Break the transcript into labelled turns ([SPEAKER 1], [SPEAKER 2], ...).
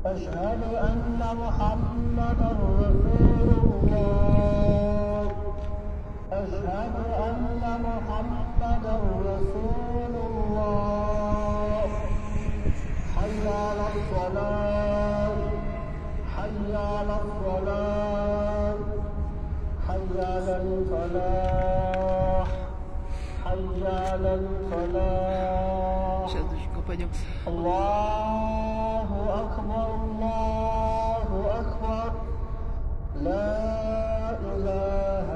[SPEAKER 1] أشهد أن محمدا رسول الله أشهد أن محمدا رسول الله حي على الصلاة حي على الصلاة حي على الفلاح حي على الفلاح الله أكبر الله أكبر لا إله